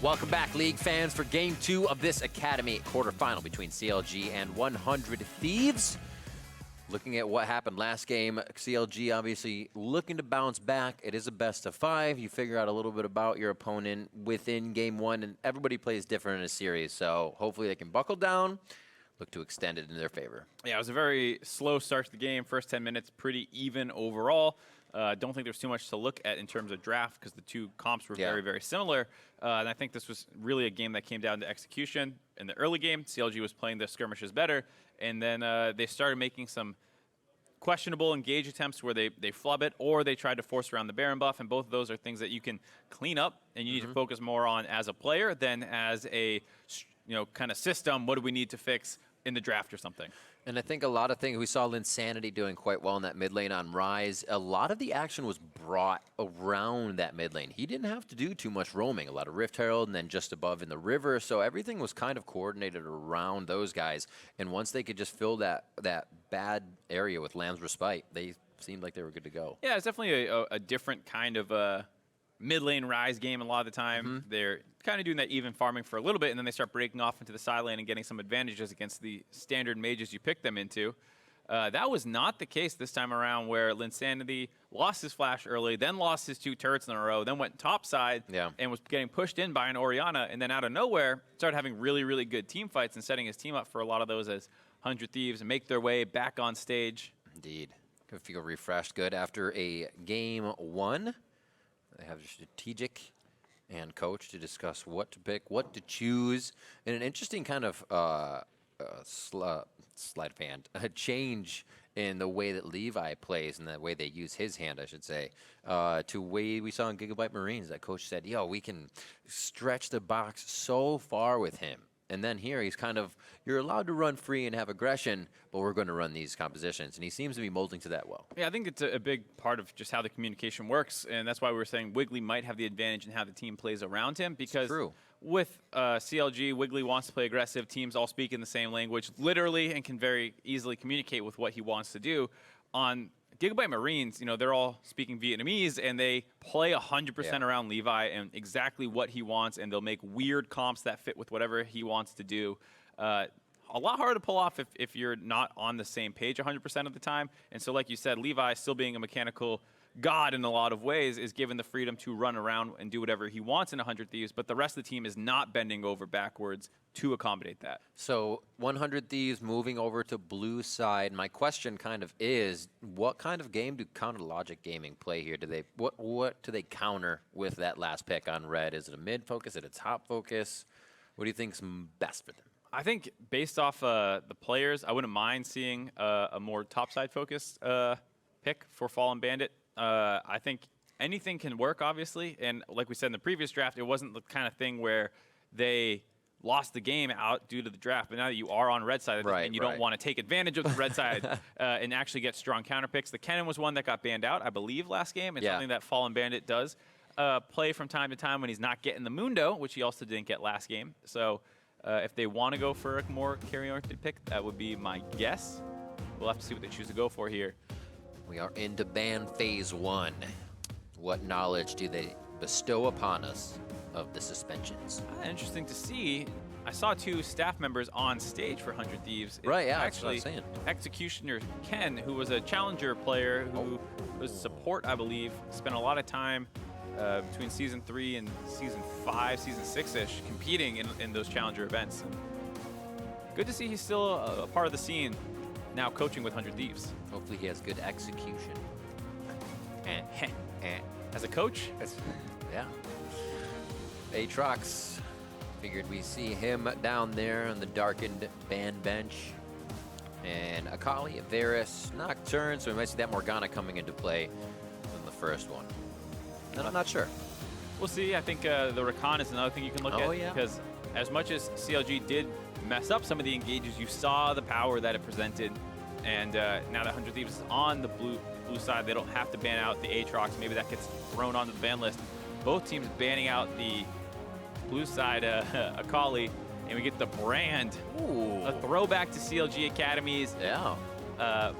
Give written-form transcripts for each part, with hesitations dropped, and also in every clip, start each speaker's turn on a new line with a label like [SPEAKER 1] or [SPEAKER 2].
[SPEAKER 1] Welcome back, League fans, for Game 2 of this Academy quarterfinal between CLG and 100 Thieves. Looking at what happened last game, CLG obviously looking to bounce back. It is a best of 5. You figure out a little bit about your opponent within Game 1, and everybody plays different in a series, so hopefully they can buckle down, look to extend it in their favor.
[SPEAKER 2] Yeah, it was a very slow start to the game. First 10 minutes, pretty even overall. Don't think there's too much to look at in terms of draft because the two comps were very, very similar. And I think this was really a game that came down to execution. In the early game, CLG was playing the skirmishes better, and then they started making some questionable engage attempts where they flub it or they tried to force around the Baron buff, and both of those are things that you can clean up and you need to focus more on as a player than as a kind of system. What do we need to fix in the draft or something?
[SPEAKER 1] And I think a lot of things, we saw Linsanity doing quite well in that mid lane on Rise. A lot of the action was brought around that mid lane. He didn't have to do too much roaming. A lot of Rift Herald and then just above in the river. So everything was kind of coordinated around those guys. And once they could just fill that bad area with Lamb's Respite, they seemed like they were good to go.
[SPEAKER 2] Yeah, it's definitely a different kind of mid lane Rise game a lot of the time. They're kind of doing that even farming for a little bit, and then they start breaking off into the side lane and getting some advantages against the standard mages you pick them into. That was not the case this time around, where Linsanity lost his flash early, then lost his 2 turrets in a row, then went topside and was getting pushed in by an Orianna, and then out of nowhere started having really, really good team fights and setting his team up for a lot of those as 100 Thieves make their way back on stage.
[SPEAKER 1] Indeed. Could feel refreshed good after a Game 1. They have a strategic and coach to discuss what to pick, what to choose, and an interesting kind of sleight of hand, a change in the way that Levi plays and the way they use his hand, I should say, to way we saw in Gigabyte Marines. That coach said, yo, we can stretch the box so far with him. And then here he's kind of, you're allowed to run free and have aggression, but we're going to run these compositions. And he seems to be molding to that well.
[SPEAKER 2] Yeah, I think it's a big part of just how the communication works. And that's why we were saying Wiggly might have the advantage in how the team plays around him. Because with CLG, Wiggly wants to play aggressive. Teams all speak in the same language, literally, and can very easily communicate with what he wants to do. On Gigabyte Marines, they're all speaking Vietnamese, and they play 100% around Levi and exactly what he wants, and they'll make weird comps that fit with whatever he wants to do. A lot harder to pull off if you're not on the same page 100% of the time. And so, like you said, Levi, still being a mechanical god in a lot of ways, is given the freedom to run around and do whatever he wants in 100 Thieves, but the rest of the team is not bending over backwards to accommodate that.
[SPEAKER 1] So 100 Thieves moving over to blue side. My question kind of is, what kind of game do Counter Logic Gaming play here? Do they what do they counter with that last pick on red? Is it a mid focus? Is it a top focus? What do you think is best for them?
[SPEAKER 2] I think based off the players, I wouldn't mind seeing a more topside focused pick for Fallen Bandit. I think anything can work, obviously. And like we said in the previous draft, it wasn't the kind of thing where they lost the game out due to the draft. But now that you are on red side, and you don't want to take advantage of the red side and actually get strong counter picks. The Kennen was one that got banned out, I believe, last game. It's something that Fallen Bandit does play from time to time when he's not getting the Mundo, which he also didn't get last game. So if they want to go for a more carry-oriented pick, that would be my guess. We'll have to see what they choose to go for here.
[SPEAKER 1] We are into ban phase 1. What knowledge do they bestow upon us of the suspensions?
[SPEAKER 2] Interesting to see. I saw 2 staff members on stage for 100 Thieves.
[SPEAKER 1] Right, yeah,
[SPEAKER 2] actually,
[SPEAKER 1] that's what I was saying.
[SPEAKER 2] Executioner Ken, who was a challenger player who was support, I believe, spent a lot of time between Season 3 and Season 5, Season 6-ish, competing in those challenger events. And good to see he's still a part of the scene, now coaching with 100 Thieves.
[SPEAKER 1] Hopefully he has good execution.
[SPEAKER 2] As a coach?
[SPEAKER 1] Yeah. Aatrox, figured we see him down there on the darkened ban bench. And Akali, Varus, Nocturne, so we might see that Morgana coming into play than the first one. And I'm not sure.
[SPEAKER 2] We'll see. I think the Rakan is another thing you can look at. Because as much as CLG did mess up some of the engages, you saw the power that it presented. And now that 100 Thieves is on the blue side, they don't have to ban out the Aatrox. Maybe that gets thrown onto the ban list. Both teams banning out the blue side Akali, and we get the brand.
[SPEAKER 1] Ooh.
[SPEAKER 2] A throwback to CLG Academies.
[SPEAKER 1] Yeah.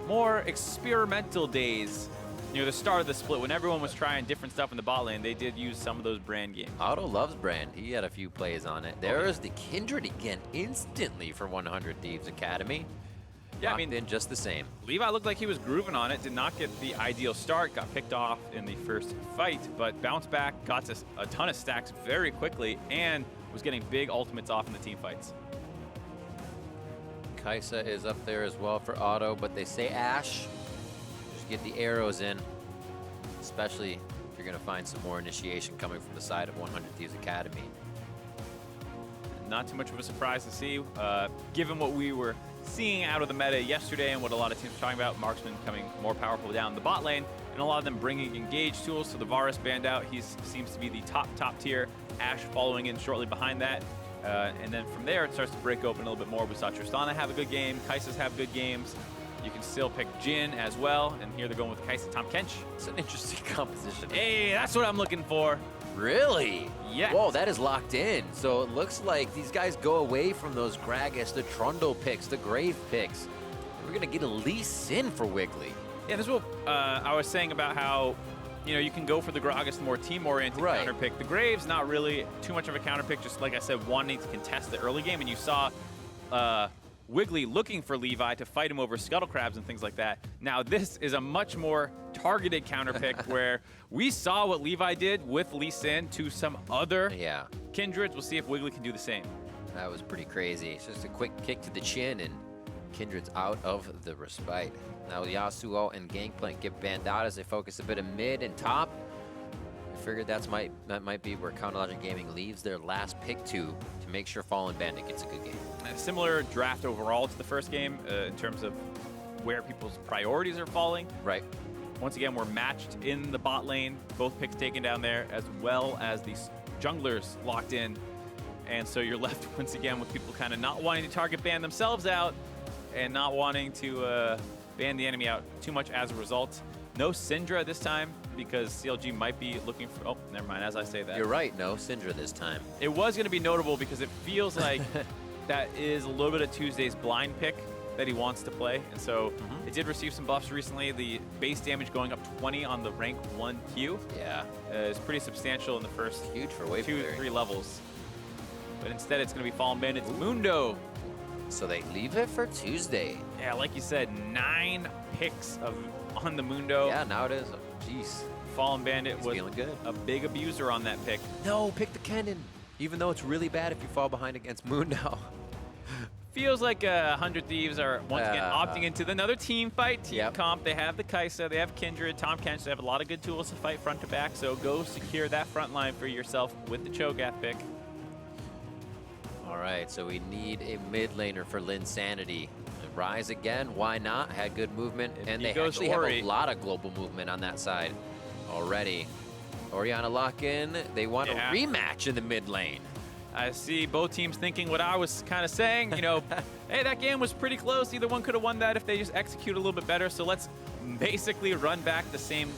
[SPEAKER 2] More experimental days near the start of the split, when everyone was trying different stuff in the bot lane, they did use some of those Brand games.
[SPEAKER 1] Otto loves Brand. He had a few plays on it. There's the Kindred again instantly for 100 Thieves Academy.
[SPEAKER 2] Yeah, I mean,
[SPEAKER 1] then just the same.
[SPEAKER 2] Levi looked like he was grooving on it, did not get the ideal start, got picked off in the first fight, but bounced back, got to a ton of stacks very quickly, and was getting big ultimates off in the team fights.
[SPEAKER 1] Kaisa is up there as well for Otto, but they say Ash, just get the arrows in, especially if you're going to find some more initiation coming from the side of 100 Thieves Academy.
[SPEAKER 2] Not too much of a surprise to see, given what we were seeing out of the meta yesterday and what a lot of teams were talking about, marksman becoming more powerful down the bot lane, and a lot of them bringing engage tools. So the Varus band out, he seems to be the top tier. Ash following in shortly behind that. And then from there, it starts to break open a little bit more. We saw Tristana have a good game, Kai'Sa's have good games. You can still pick Jhin as well, and here they're going with Kai'Sa Tahm Kench.
[SPEAKER 1] It's an interesting composition.
[SPEAKER 2] Hey, that's what I'm looking for.
[SPEAKER 1] Really?
[SPEAKER 2] Yeah.
[SPEAKER 1] Whoa, that is locked in. So it looks like these guys go away from those Gragas, the Trundle picks, the Grave picks. We're going to get a Lee Sin for Wiggly.
[SPEAKER 2] Yeah, this is what I was saying about how, you know, you can go for the Gragas, the more team-oriented counter pick. The Grave's not really too much of a counter pick, just like I said, wanting to contest the early game. And you saw Wiggly looking for Levi to fight him over Scuttle Crabs and things like that. Now, this is a much more targeted counter pick where we saw what Levi did with Lee Sin to some other Kindreds. We'll see if Wiggly can do the same.
[SPEAKER 1] That was pretty crazy. It's just a quick kick to the chin, and Kindred's out of the respite. Now Yasuo and Gangplank get banned out as they focus a bit of mid and top. I figured that might be where Counterlogic Gaming leaves their last pick to make sure Fallen Bandit gets a good game.
[SPEAKER 2] A similar draft overall to the first game in terms of where people's priorities are falling.
[SPEAKER 1] Right.
[SPEAKER 2] Once again, we're matched in the bot lane, both picks taken down there, as well as these junglers locked in. And so you're left once again with people kind of not wanting to target ban themselves out and not wanting to ban the enemy out too much as a result. No Syndra this time because CLG might be looking for, oh, never mind, as I say that.
[SPEAKER 1] You're right, no Syndra this time.
[SPEAKER 2] It was going to be notable because it feels like that is a little bit of Tuesday's blind pick that he wants to play. And so it did receive some buffs recently. The base damage going up 20 on the rank 1 Q.
[SPEAKER 1] Yeah.
[SPEAKER 2] Is pretty substantial in the first
[SPEAKER 1] huge for wave
[SPEAKER 2] 2 to 3 levels. But instead it's going to be Fallen Bandit's Mundo.
[SPEAKER 1] So they leave it for Tuesday.
[SPEAKER 2] Yeah, like you said, 9 picks on the Mundo.
[SPEAKER 1] Yeah, now it is. Jeez.
[SPEAKER 2] Fallen Bandit was
[SPEAKER 1] feeling good.
[SPEAKER 2] A big abuser on that pick.
[SPEAKER 1] No, pick the Kennen. Even though it's really bad if you fall behind against Mundo.
[SPEAKER 2] Feels like 100 Thieves are once again opting into another team fight, team comp. They have the Kai'Sa, they have Kindred, Tahm Kench. They have a lot of good tools to fight front to back. So go secure that front line for yourself with the Cho'Gath pick.
[SPEAKER 1] All right, so we need a mid laner for Linsanity. Rise again, why not? Had good movement, and they actually have a lot of global movement on that side already. Orianna lock in. They want a rematch in the mid lane.
[SPEAKER 2] I see both teams thinking what I was kind of saying. You know, hey, that game was pretty close. Either one could have won that if they just execute a little bit better. So let's basically run back the same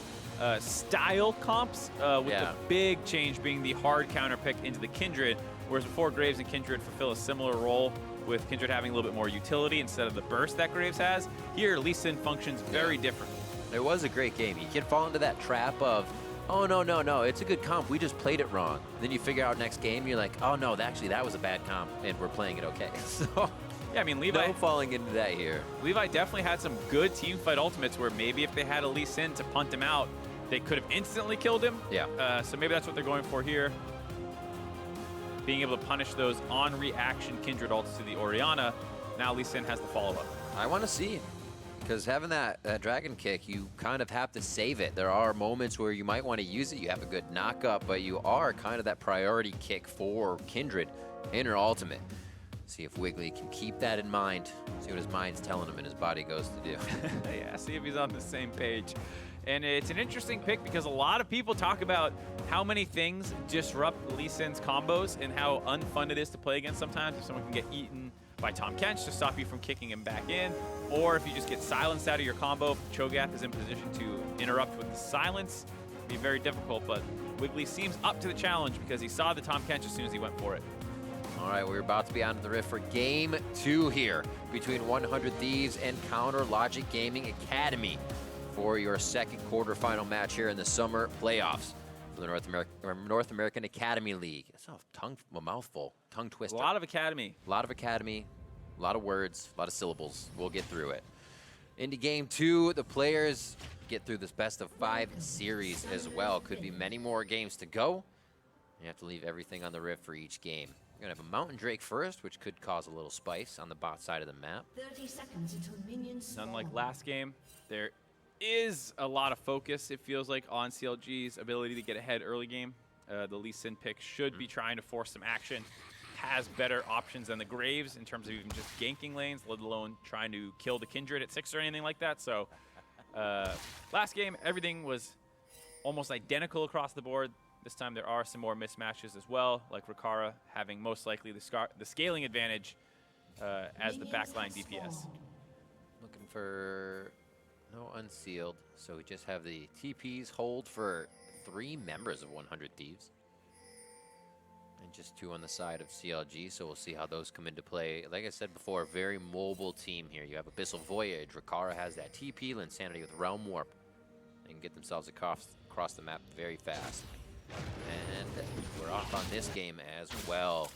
[SPEAKER 2] style comps with the big change being the hard counter pick into the Kindred. Whereas before, Graves and Kindred fulfill a similar role, with Kindred having a little bit more utility instead of the burst that Graves has. Here, Lee Sin functions very different.
[SPEAKER 1] It was a great game. You can fall into that trap of, oh, no, it's a good comp. We just played it wrong. Then you figure out next game, you're like, oh, no, actually, that was a bad comp, and we're playing it okay. So,
[SPEAKER 2] yeah, I mean, Levi...
[SPEAKER 1] No falling into that here.
[SPEAKER 2] Levi definitely had some good team fight ultimates where maybe if they had a Lee Sin to punt him out, they could have instantly killed him.
[SPEAKER 1] Yeah.
[SPEAKER 2] So maybe that's what they're going for here. Being able to punish those on-reaction Kindred ults to the Orianna. Now Lee Sin has the follow-up.
[SPEAKER 1] I want to see, because having that dragon kick, you kind of have to save it. There are moments where you might want to use it. You have a good knock-up, but you are kind of that priority kick for Kindred in her ultimate. See if Wiggly can keep that in mind. See what his mind's telling him and his body goes to do.
[SPEAKER 2] Yeah, see if he's on the same page. And it's an interesting pick because a lot of people talk about how many things disrupt Lee Sin's combos and how unfun it is to play against sometimes. If someone can get eaten by Tahm Kench to stop you from kicking him back in, or if you just get silenced out of your combo, if Cho'Gath is in position to interrupt with the silence, it'd be very difficult. But Wiggly seems up to the challenge because he saw the Tahm Kench as soon as he went for it.
[SPEAKER 1] All right, we're about to be on the rift for Game 2 here between 100 Thieves and Counterlogic Gaming Academy. for your second quarterfinal match here in the summer playoffs for the North American Academy League. It's a mouthful, tongue twister.
[SPEAKER 2] A lot of academy.
[SPEAKER 1] A lot of academy, a lot of words, a lot of syllables. We'll get through it. Into game 2, the players get through this best-of-5 series as well. Could be many more games to go. You have to leave everything on the rift for each game. We're going to have a Mountain Drake first, which could cause a little spice on the bot side of the map.
[SPEAKER 3] 30 seconds until minions spawn.
[SPEAKER 2] Unlike last game, there is a lot of focus, it feels like, on CLG's ability to get ahead early game. The Lee Sin pick should be trying to force some action. Has better options than the Graves in terms of even just ganking lanes, let alone trying to kill the Kindred at 6 or anything like that. So last game, everything was almost identical across the board. This time there are some more mismatches as well, like Rikara having most likely the scaling advantage as the backline DPS.
[SPEAKER 1] Looking for no unsealed, so we just have the TPs hold for 3 members of 100 Thieves. And just 2 on the side of CLG, so we'll see how those come into play. Like I said before, a very mobile team here. You have Abyssal Voyage, Rikara has that TP, Linsanity with Realm Warp. They can get themselves across the map very fast. And we're off on this game as well.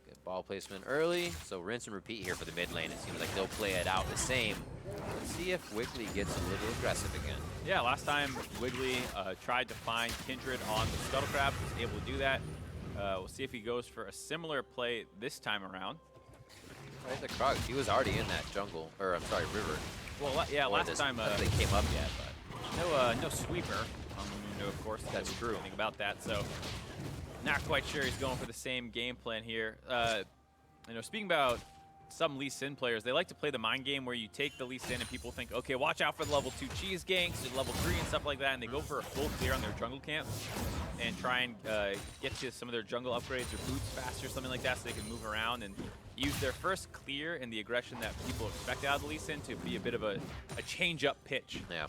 [SPEAKER 1] Good ball placement early, so rinse and repeat here for the mid lane. It seems like they'll play it out the same. Let's see if Wiggly gets a little aggressive again.
[SPEAKER 2] Yeah, last time Wiggly tried to find Kindred on the Scuttle Crab, was able to do that. We'll see if he goes for a similar play this time around.
[SPEAKER 1] Right, the Krog, he was already in that jungle, or I'm sorry, river.
[SPEAKER 2] Well, yeah, last time
[SPEAKER 1] they came up yet, but
[SPEAKER 2] no sweeper. Of course,
[SPEAKER 1] that's true.
[SPEAKER 2] Anything about that, so not quite sure he's going for the same game plan here. Speaking about some Lee Sin players, they like to play the mind game where you take the Lee Sin and people think, okay, watch out for the level 2 cheese ganks and level 3 and stuff like that, and they go for a full clear on their jungle camp and try and get to some of their jungle upgrades or boots faster, something like that, so they can move around and use their first clear and the aggression that people expect out of the Lee Sin to be a bit of a change-up pitch.
[SPEAKER 1] Yeah.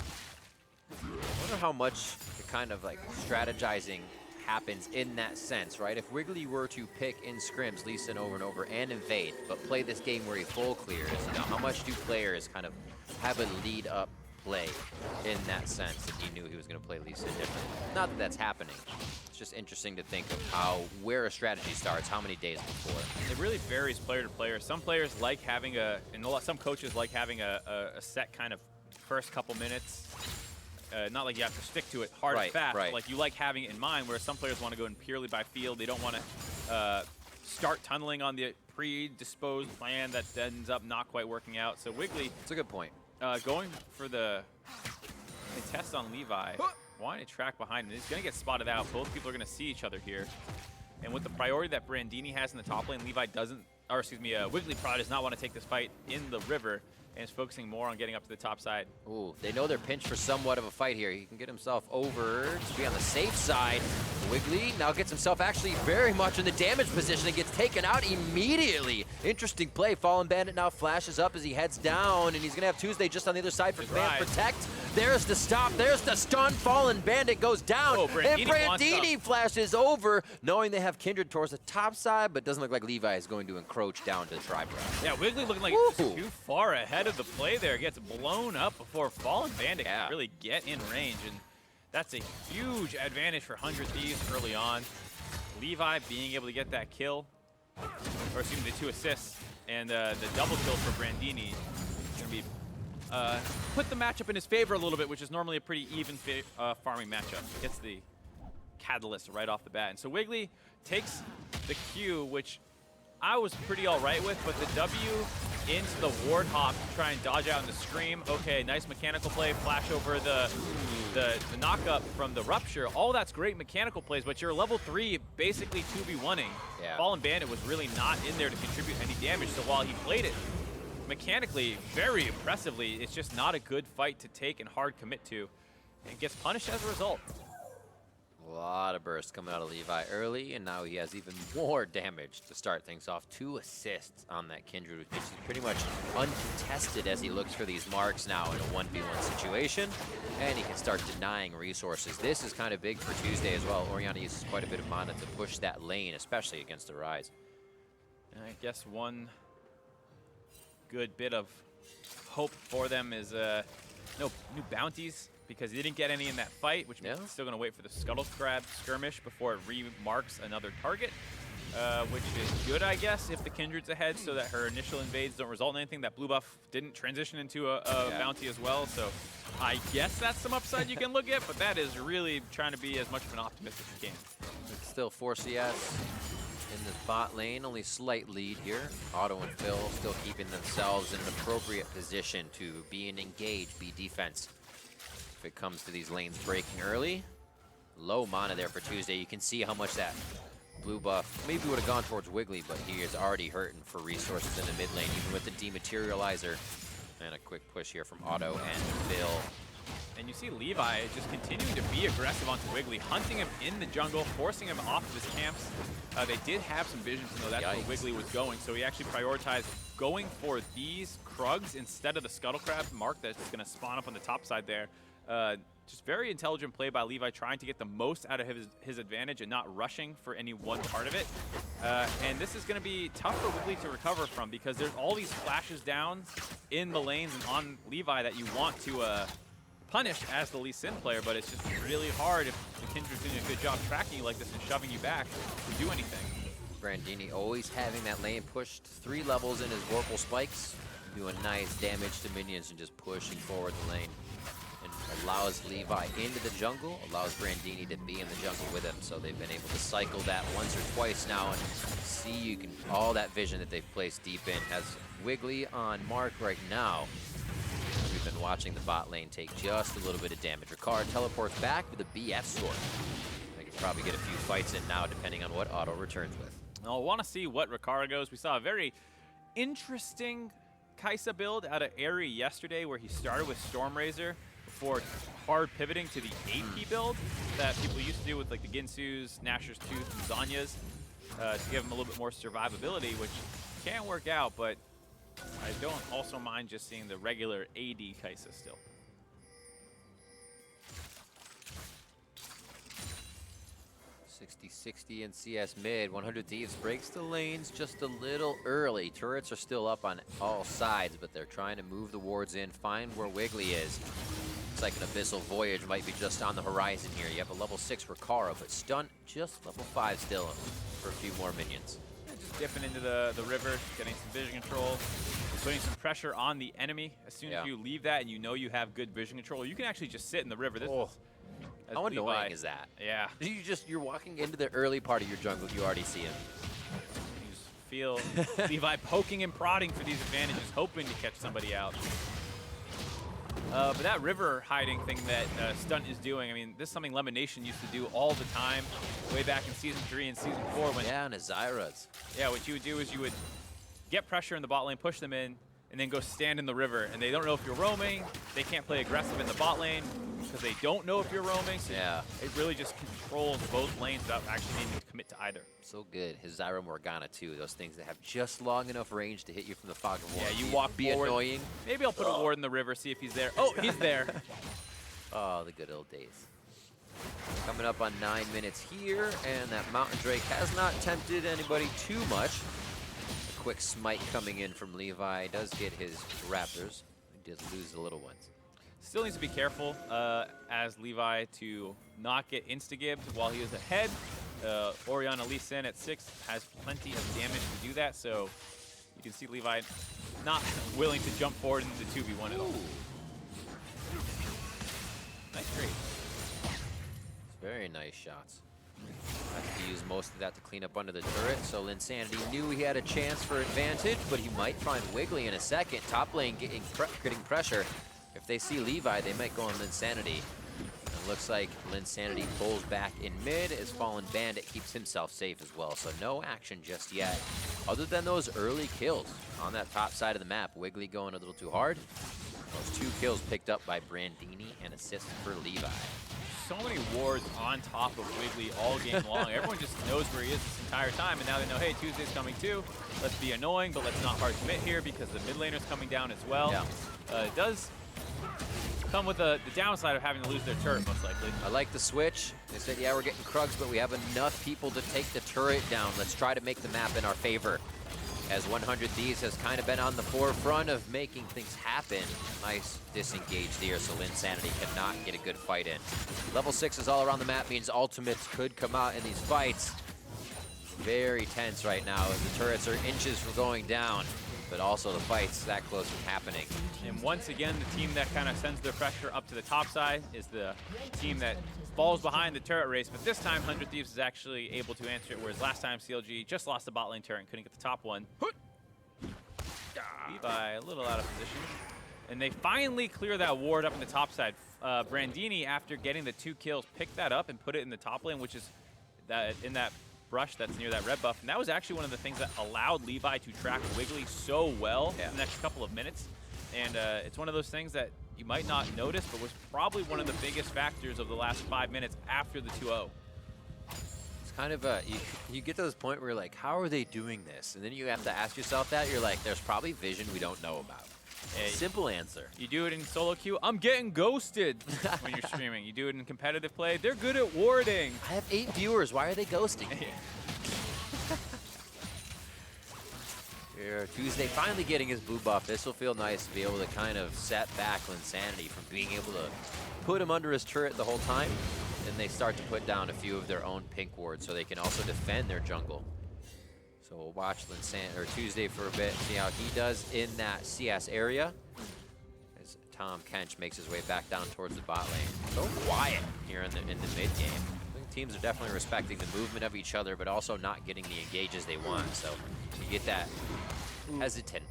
[SPEAKER 1] I wonder how much the kind of like strategizing happens in that sense, right? If Wiggly were to pick in scrims Lee Sin over and over and invade, but play this game where he full clears, how much do players kind of have a lead up play in that sense if he knew he was going to play Lee Sin differently? Not that that's happening. It's just interesting to think of where a strategy starts, how many days before.
[SPEAKER 2] It really varies player to player. Some players like having some coaches like having a set kind of first couple minutes. Not like you have to stick to it hard and fast, but like you like having it in mind, where some players want to go in purely by field. They don't want to start tunneling on the predisposed plan that ends up not quite working out. So Wiggly,
[SPEAKER 1] it's a good point.
[SPEAKER 2] Going for the test on Levi, wanting to track behind him. He's going to get spotted out. Both people are going to see each other here. And with the priority that Brandini has in the top lane, Levi doesn't, or excuse me, Wiggly probably does not want to take this fight in the river, and is focusing more on getting up to the top side.
[SPEAKER 1] Ooh, they know they're pinched for somewhat of a fight here. He can get himself over to be on the safe side. Wiggly now gets himself actually very much in the damage position and gets taken out immediately. Interesting play. Fallen Bandit now flashes up as he heads down, and he's going to have Tuesday just on the other side for Command Protect. There's the stop. There's the stun. Fallen Bandit goes down, and Brandini flashes over, knowing they have Kindred towards the top side, but doesn't look like Levi is going to encroach down to the Tribe.
[SPEAKER 2] Yeah, Wiggly looking like too far ahead of the play there. Gets blown up before Fallen Bandit can really get in range, and that's a huge advantage for 100 Thieves early on. Levi being able to get that kill, or excuse me, the 2 assists, and the double kill for Brandini is going to be put the matchup in his favor a little bit, which is normally a pretty even farming matchup. Gets the catalyst right off the bat, and so Wiggly takes the Q, which I was pretty all right with, but the W into the ward hop to try and dodge out in the scream. Okay, nice mechanical play, flash over the knock up from the rupture. All that's great mechanical plays, but you're level 3 basically 2v1ing.
[SPEAKER 1] Yeah.
[SPEAKER 2] Fallen Bandit was really not in there to contribute any damage, so while he played it mechanically very impressively, it's just not a good fight to take and hard commit to, and gets punished as a result.
[SPEAKER 1] A lot of bursts coming out of Levi early, and now he has even more damage to start things off. 2 assists on that Kindred, which is pretty much uncontested as he looks for these marks now in a 1v1 situation, and he can start denying resources. This is kind of big for Tuesday as well. Orianna uses quite a bit of mana to push that lane, especially against the Rise.
[SPEAKER 2] I guess one good bit of hope for them is no new bounties because he didn't get any in that fight, which means he's still going to wait for the Scuttle Crab skirmish before it remarks another target, which is good, I guess, if the Kindred's ahead so that her initial invades don't result in anything. That blue buff didn't transition into a bounty as well, so I guess that's some upside you can look at, but that is really trying to be as much of an optimist as you can.
[SPEAKER 1] It's still 4 CS in the bot lane, only slight lead here. Otto and Phil still keeping themselves in an appropriate position to be an engage, be defense. If it comes to these lanes breaking early, low mana there for Tuesday. You can see how much that blue buff maybe would have gone towards Wiggly, but he is already hurting for resources in the mid lane, even with the dematerializer. And a quick push here from Otto and Phil.
[SPEAKER 2] And you see Levi just continuing to be aggressive onto Wiggly, hunting him in the jungle, forcing him off of his camps. They did have some vision to know that's where Wiggly was going, so he actually prioritized going for these Krugs instead of the Scuttle Crab mark that's going to spawn up on the top side there. Just very intelligent play by Levi, trying to get the most out of his advantage and not rushing for any one part of it. And this is going to be tough for Wiggly to recover from, because there's all these flashes down in the lanes and on Levi that you want to punish as the Lee Sin player, but it's just really hard if the Kindred's doing a good job tracking you like this and shoving you back to do anything.
[SPEAKER 1] Brandini always having that lane pushed 3 levels in his Vorpal spikes, doing nice damage to minions and just pushing forward the lane. And allows Levi into the jungle, allows Brandini to be in the jungle with him, so they've been able to cycle that once or twice now, and see you can all that vision that they've placed deep in. Has Wiggly on mark right now. We've been watching the bot lane take just a little bit of damage. Ricard teleports back with a BF sword. They could probably get a few fights in now, depending on what Otto returns with.
[SPEAKER 2] I want to see what Ricard goes. We saw a very interesting Kai'Sa build out of Aerie yesterday, where he started with Stormrazor before hard pivoting to the AP build that people used to do with like the Ginsu's, Nashor's Tooth, and Zanya's to give him a little bit more survivability, which can work out, but I don't also mind just seeing the regular AD Kai'Sa still.
[SPEAKER 1] $60-60 in CS mid. 100 Thieves breaks the lanes just a little early. Turrets are still up on all sides, but they're trying to move the wards in, find where Wiggly is. It's like an Abyssal Voyage might be just on the horizon here. You have a level 6 Ricaro, but Stunt just level 5 still for a few more minions.
[SPEAKER 2] Just dipping into the river, getting some vision control, putting some pressure on the enemy. As soon as you leave that and you know you have good vision control, you can actually just sit in the river. This is,
[SPEAKER 1] how annoying is that?
[SPEAKER 2] Yeah.
[SPEAKER 1] You're walking into the early part of your jungle, you already see him.
[SPEAKER 2] You just feel Levi poking and prodding for these advantages, hoping to catch somebody out. But that river hiding thing that Stunt is doing, I mean, this is something Lemonation used to do all the time, way back in Season 3 and Season 4. When,
[SPEAKER 1] and Azira's.
[SPEAKER 2] Yeah, what you would do is you would get pressure in the bot lane, push them in, and then go stand in the river. And they don't know if you're roaming. They can't play aggressive in the bot lane because they don't know if you're roaming. So it really just controls both lanes without actually needing to commit to either.
[SPEAKER 1] So good. His Zyra Morgana, too. Those things that have just long enough range to hit you from the fog of war.
[SPEAKER 2] Yeah, you walk forward.
[SPEAKER 1] Annoying.
[SPEAKER 2] Maybe I'll put a ward in the river, see if he's there. Oh, he's there.
[SPEAKER 1] Oh, the good old days. Coming up on 9 minutes here, and that Mountain Drake has not tempted anybody too much. A quick smite coming in from Levi. Does get his Raptors. He does lose the little ones.
[SPEAKER 2] Still needs to be careful as Levi to not get insta-gibbed while he is ahead. Orianna Lee Sin at 6 has plenty of damage to do that, so you can see Levi not willing to jump forward into the 2v1 at all. Nice trade.
[SPEAKER 1] Very nice shots. Has to use most of that to clean up under the turret, so Linsanity knew he had a chance for advantage, but he might find Wiggly in a second. Top lane getting pressure. If they see Levi, they might go on Linsanity. It looks like Linsanity pulls back in mid as Fallen Bandit keeps himself safe as well, so no action just yet. Other than those early kills on that top side of the map, Wiggly going a little too hard. Those 2 kills picked up by Brandini and assist for Levi.
[SPEAKER 2] So many wards on top of Wiggly all game long. Everyone just knows where he is this entire time, and now they know, hey, Tuesday's coming too. Let's be annoying, but let's not hard commit here because the mid laner's coming down as well. It does come with the downside of having to lose their turret, most likely.
[SPEAKER 1] I like the switch. They said, yeah, we're getting Krugs, but we have enough people to take the turret down. Let's try to make the map in our favor. as 100 Thieves has kind of been on the forefront of making things happen. Nice disengage there, so Linsanity cannot get a good fight in. Level 6s all around the map means ultimates could come out in these fights. Very tense right now as the turrets are inches from going down, but also the fight's that close from happening.
[SPEAKER 2] And once again, the team that kind of sends their pressure up to the top side is the team that falls behind the turret race, but this time 100 Thieves is actually able to answer it, whereas last time CLG just lost the bot lane turret and couldn't get the top one. Levi a little out of position. And they finally clear that ward up in the top side. Brandini, after getting the 2 kills, picked that up and put it in the top lane, which is in that brush that's near that red buff. And that was actually one of the things that allowed Levi to track Wiggly so well in the next couple of minutes. And it's one of those things that you might not notice, but was probably one of the biggest factors of the last 5 minutes after the 2-0.
[SPEAKER 1] It's kind of you get to this point where you're like, how are they doing this? And then you have to ask yourself that. You're like, there's probably vision we don't know about. Simple answer.
[SPEAKER 2] You do it in solo queue, I'm getting ghosted when you're streaming. You do it in competitive play, they're good at warding.
[SPEAKER 1] I have 8 viewers, why are they ghosting? Here, Tuesday finally getting his blue buff. This will feel nice to be able to kind of set back Linsanity from being able to put him under his turret the whole time. And they start to put down a few of their own pink wards so they can also defend their jungle. So we'll watch Tuesday for a bit, see how he does in that CS area. As Tom Kench makes his way back down towards the bot lane. So quiet here in the mid game. I think teams are definitely respecting the movement of each other, but also not getting the engages they want. So you get that hesitant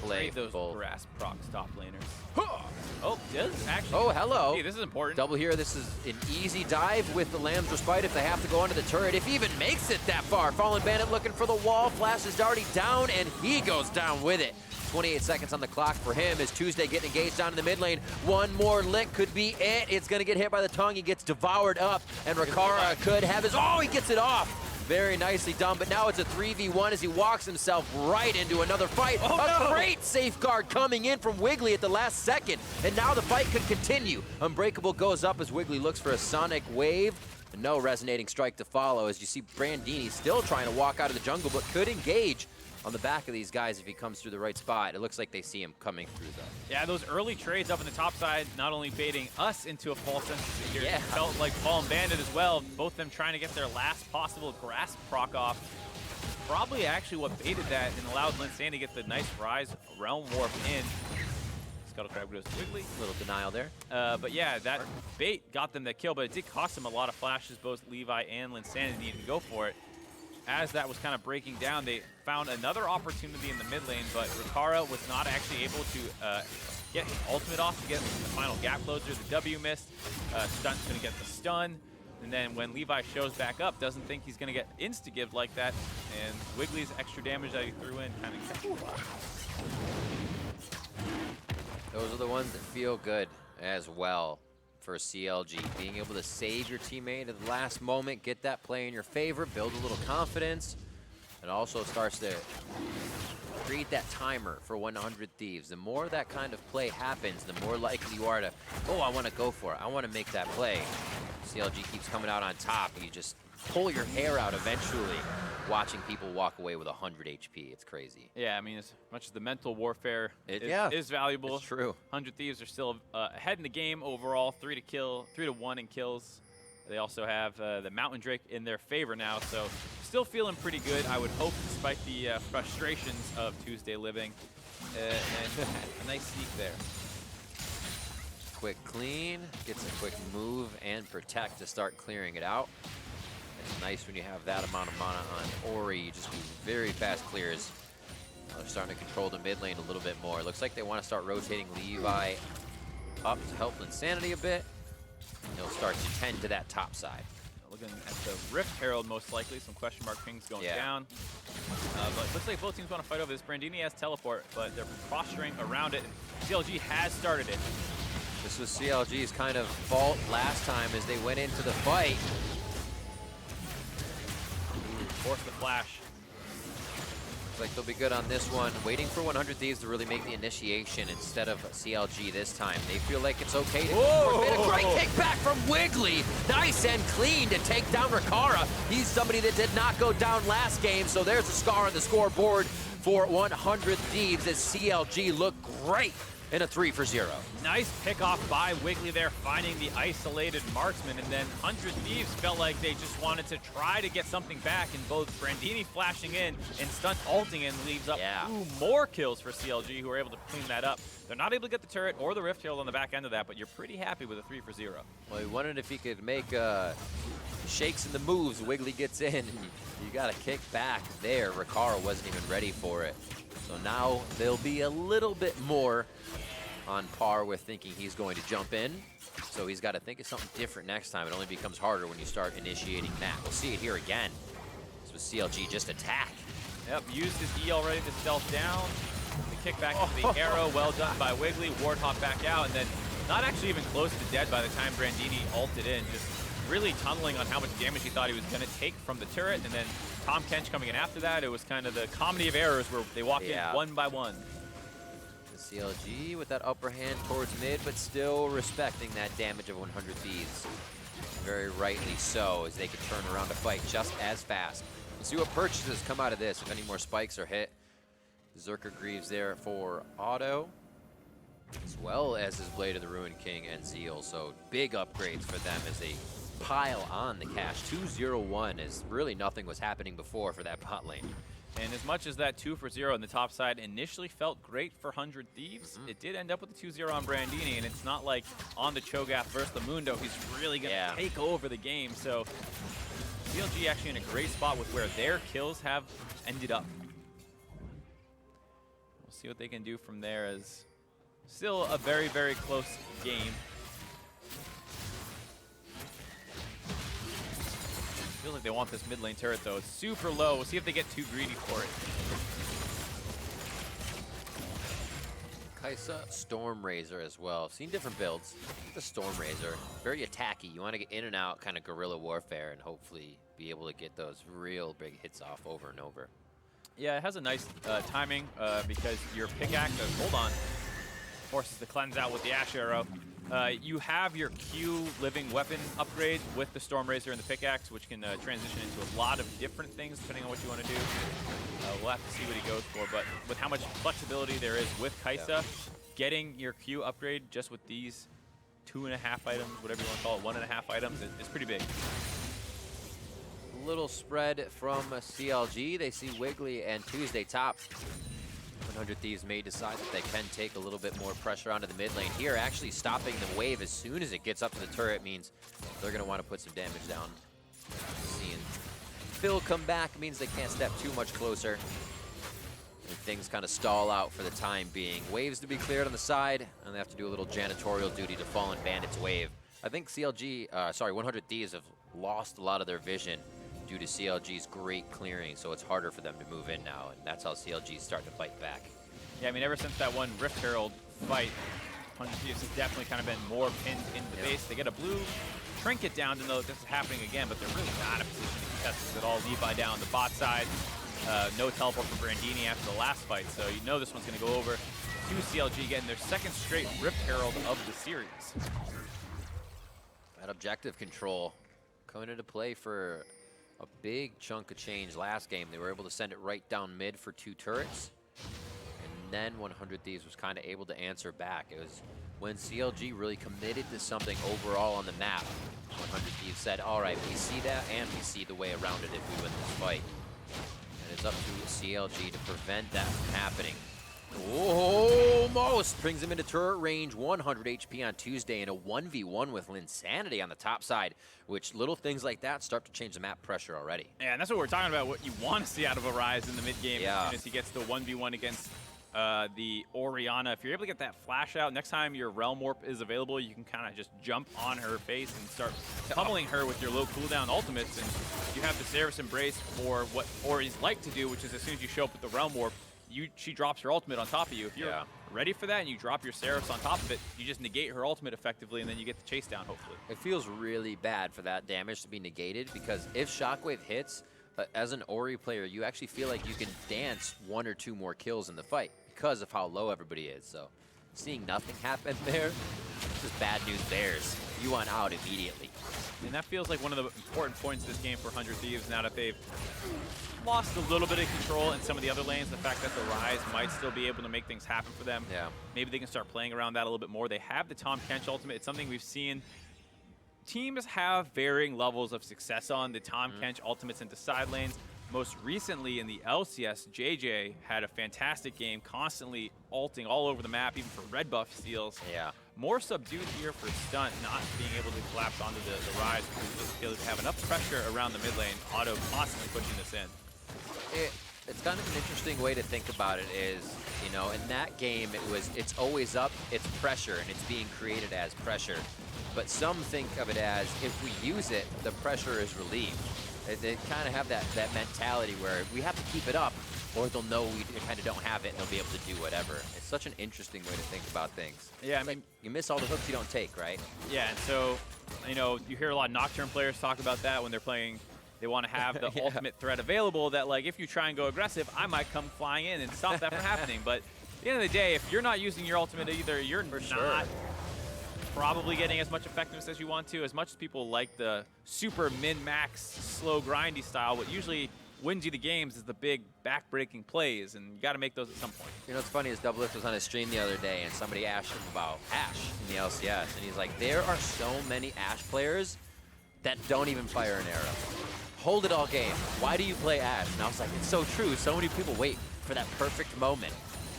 [SPEAKER 1] play.
[SPEAKER 2] Trade those grass procs top laners. Oh, does actually.
[SPEAKER 1] Oh, hello.
[SPEAKER 2] Hey, this is important.
[SPEAKER 1] Double here. This is an easy dive with the Lamb's Respite if they have to go under the turret. If he even makes it that far. Fallen Bandit looking for the wall. Flash is already down, and he goes down with it. 28 seconds on the clock for him as Tuesday getting engaged down in the mid lane. One more lick could be it. It's going to get hit by the tongue. He gets devoured up, and Rikara could have his... Oh, he gets it off. Very nicely done, but now it's a 3v1 as he walks himself right into another fight. A great safeguard coming in from Wiggly at the last second, and now the fight could continue. Unbreakable goes up as Wiggly looks for a sonic wave. No resonating strike to follow as you see Brandini still trying to walk out of the jungle, but could engage on the back of these guys if he comes through the right spot. It looks like they see him coming through though.
[SPEAKER 2] Yeah, those early trades up in the top side, not only baiting us into a false sense of security, felt like Fallen Bandit as well. Both of them trying to get their last possible grasp proc off. Probably actually what baited that and allowed Linsanity to get the nice Rise Realm Warp in. Scuttle Crab goes to Wiggly.
[SPEAKER 1] Little denial there.
[SPEAKER 2] But yeah, that bait got them the kill, but it did cost them a lot of flashes. Both Levi and Linsanity needed to go for it. As that was kind of breaking down, they found another opportunity in the mid lane, but Rikara was not actually able to get his ultimate off to get the final gap closer. The W missed. Stunt's going to get the stun. And then when Levi shows back up, doesn't think he's going to get insta-gived like that. And Wiggly's extra damage that he threw in kind of kept him alive.
[SPEAKER 1] Those are the ones that feel good as well for CLG. Being able to save your teammate at the last moment, get that play in your favor, build a little confidence. It also starts to create that timer for 100 Thieves. The more that kind of play happens, the more likely you are to, oh, I want to go for it. I want to make that play. CLG keeps coming out on top. You just pull your hair out eventually watching people walk away with 100 HP. It's crazy.
[SPEAKER 2] Yeah, I mean, as much as the mental warfare is valuable.
[SPEAKER 1] It's true.
[SPEAKER 2] 100 Thieves are still ahead in the game overall, 3-1 in kills. They also have the Mountain Drake in their favor now, so still feeling pretty good, I would hope, despite the frustrations of Tuesday living. And a nice sneak there.
[SPEAKER 1] Quick clean, gets a quick move and protect to start clearing it out. It's nice when you have that amount of mana on Ori. You just do very fast clears. They're starting to control the mid lane a little bit more. It looks like they want to start rotating Levi up to help Linsanity a bit. And he'll start to tend to that top side.
[SPEAKER 2] Looking at the Rift Herald, most likely. Some question mark pings going down. But it looks like both teams want to fight over this. Brandini has teleport, but they're posturing around it. CLG has started it.
[SPEAKER 1] This was CLG's kind of fault last time as they went into the fight.
[SPEAKER 2] Force the flash.
[SPEAKER 1] Looks like they'll be good on this one. Waiting for 100 Thieves to really make the initiation instead of CLG this time. They feel like it's okay to... A great kickback from Wiggly. Nice and clean to take down Rikara. He's somebody that did not go down last game, so there's a scar on the scoreboard for 100 Thieves as CLG look great in a 3-for-0.
[SPEAKER 2] Nice pickoff by Wiggly there, finding the isolated marksman, and then 100 Thieves felt like they just wanted to try to get something back, and both Brandini flashing in and Stunt ulting in leaves up 2 more kills for CLG, who are able to clean that up. They're not able to get the turret or the Rift Herald on the back end of that, but you're pretty happy with a 3-for-0.
[SPEAKER 1] Well, he wondered if he could make shakes in the moves. Wiggly gets in. You got to kick back there. Rikara wasn't even ready for it. So now they'll be a little bit more on par with thinking he's going to jump in. So he's got to think of something different next time. It only becomes harder when you start initiating that. We'll see it here again. This was CLG just attack.
[SPEAKER 2] Yep, used his E already to stealth down. The kick back into the arrow, well done by Wiggly. Warthog back out, and then not actually even close to dead by the time Brandini ulted in. Just really tunneling on how much damage he thought he was going to take from the turret, and then Tom Kench coming in after that. It was kind of the comedy of errors where they walk in one by one.
[SPEAKER 1] The CLG with that upper hand towards mid, but still respecting that damage of 100 Thieves. Very rightly so, as they can turn around to fight just as fast. We'll see what purchases come out of this, if any more spikes are hit. Zerker Greaves there for auto, as well as his Blade of the Ruined King and Zeal. So big upgrades for them as they pile on the cash. 2-0-1 as really nothing was happening before for that bot lane.
[SPEAKER 2] And as much as that 2-for-0 on the top side initially felt great for 100 Thieves, it did end up with a 2-0 on Brandini, and it's not like on the Cho'Gath versus the Mundo, he's really going to take over the game. So CLG actually in a great spot with where their kills have ended up. We'll see what they can do from there, as still a very, very close game. Feels like they want this mid lane turret though. It's super low. We'll see if they get too greedy for it.
[SPEAKER 1] Kaisa, Stormrazor as well. Seen different builds. The Stormrazor, very attacky. You want to get in and out, kind of guerrilla warfare, and hopefully be able to get those real big hits off over and over.
[SPEAKER 2] Yeah, it has a nice timing because your pickaxe, hold on, forces the cleanse out with the Ash Arrow. You have your Q living weapon upgrade with the Stormrazor and the pickaxe, which can transition into a lot of different things depending on what you want to do. We'll have to see what he goes for, but with how much flexibility there is with Kaisa, getting your Q upgrade just with these 2.5 items, whatever you want to call it, 1.5 items, is pretty big.
[SPEAKER 1] Little spread from CLG. They see Wiggly and Tuesday top. 100 Thieves may decide that they can take a little bit more pressure onto the mid lane here. Actually stopping the wave as soon as it gets up to the turret means they're going to want to put some damage down. Seeing Phil come back means they can't step too much closer. And things kind of stall out for the time being. Waves to be cleared on the side, and they have to do a little janitorial duty to Fallen Bandit's wave. I think 100 Thieves have lost a lot of their vision due to CLG's great clearing, so it's harder for them to move in now, and that's how CLG's starting to fight back.
[SPEAKER 2] Yeah, I mean, ever since that one Rift Herald fight, 100 Thieves has definitely kind of been more pinned into the base. They get a blue trinket down to know that this is happening again, but they're really not in a position to contest this at all. Levi down the bot side. No teleport for Brandini after the last fight, so you know this one's going to go over to CLG, getting their second straight Rift Herald of the series.
[SPEAKER 1] That objective control coming into play for a big chunk of change last game. They were able to send it right down mid for 2 turrets. And then 100 Thieves was kind of able to answer back. It was when CLG really committed to something overall on the map. 100 Thieves said, all right, we see that and we see the way around it if we win this fight. And it's up to CLG to prevent that from happening. Almost brings him into turret range. 100 HP on Tuesday and a 1v1 with Linsanity on the top side, which little things like that start to change the map pressure already.
[SPEAKER 2] Yeah, and that's what we're talking about, what you want to see out of Arise in the mid game.
[SPEAKER 1] Yeah.
[SPEAKER 2] As soon as he gets the 1v1 against the Orianna. If you're able to get that flash out, next time your Realm Warp is available, you can kind of just jump on her face and start pummeling her with your low cooldown ultimates, and you have the Seraph Embrace for what Ori's like to do, which is as soon as you show up with the Realm Warp, she drops her ultimate on top of you. If you're ready for that and you drop your Seraphs on top of it, you just negate her ultimate effectively, and then you get the chase down, hopefully.
[SPEAKER 1] It feels really bad for that damage to be negated, because if Shockwave hits, as an Ori player, you actually feel like you can dance 1 or 2 more kills in the fight because of how low everybody is. So seeing nothing happen there, this is bad news bears. You want out immediately.
[SPEAKER 2] And that feels like one of the important points of this game for 100 Thieves now that they've lost a little bit of control in some of the other lanes. The fact that the Rise might still be able to make things happen for them.
[SPEAKER 1] Yeah.
[SPEAKER 2] Maybe they can start playing around that a little bit more. They have the Tahm Kench ultimate. It's something we've seen teams have varying levels of success on. The Tahm Kench ultimates into side lanes. Most recently in the LCS, JJ had a fantastic game, constantly ulting all over the map, even for red buff steals.
[SPEAKER 1] Yeah.
[SPEAKER 2] More subdued here for Stunt, not being able to collapse onto the Rise because he doesn't feel to have enough pressure around the mid lane. Otto constantly pushing this in.
[SPEAKER 1] It's kind of an interesting way to think about it is, you know, in that game, it's always up, it's pressure, and it's being created as pressure. But some think of it as, if we use it, the pressure is relieved. They kind of have that mentality where we have to keep it up, or they'll know we kind of don't have it, and they'll be able to do whatever. It's such an interesting way to think about things.
[SPEAKER 2] Yeah, I mean,
[SPEAKER 1] like you miss all the hooks you don't take, right?
[SPEAKER 2] Yeah, and so, you know, you hear a lot of Nocturne players talk about that when they're playing. They want to have the
[SPEAKER 1] Yeah.
[SPEAKER 2] ultimate threat available that, like, if you try and go aggressive, I might come flying in and stop that from happening. But at the end of the day, if you're not using your ultimate either, you're not probably getting as much effectiveness as you want to. As much as people like the super min-max, slow, grindy style, what usually wins you the games is the big back-breaking plays, and you got to make those at some point.
[SPEAKER 1] You know what's funny is Doublelift was on his stream the other day, and somebody asked him about Ashe in the LCS, and he's like, there are so many Ashe players that don't even fire an arrow. Hold it all game. Why do you play Ashe? And I was like, it's so true. So many people wait for that perfect moment.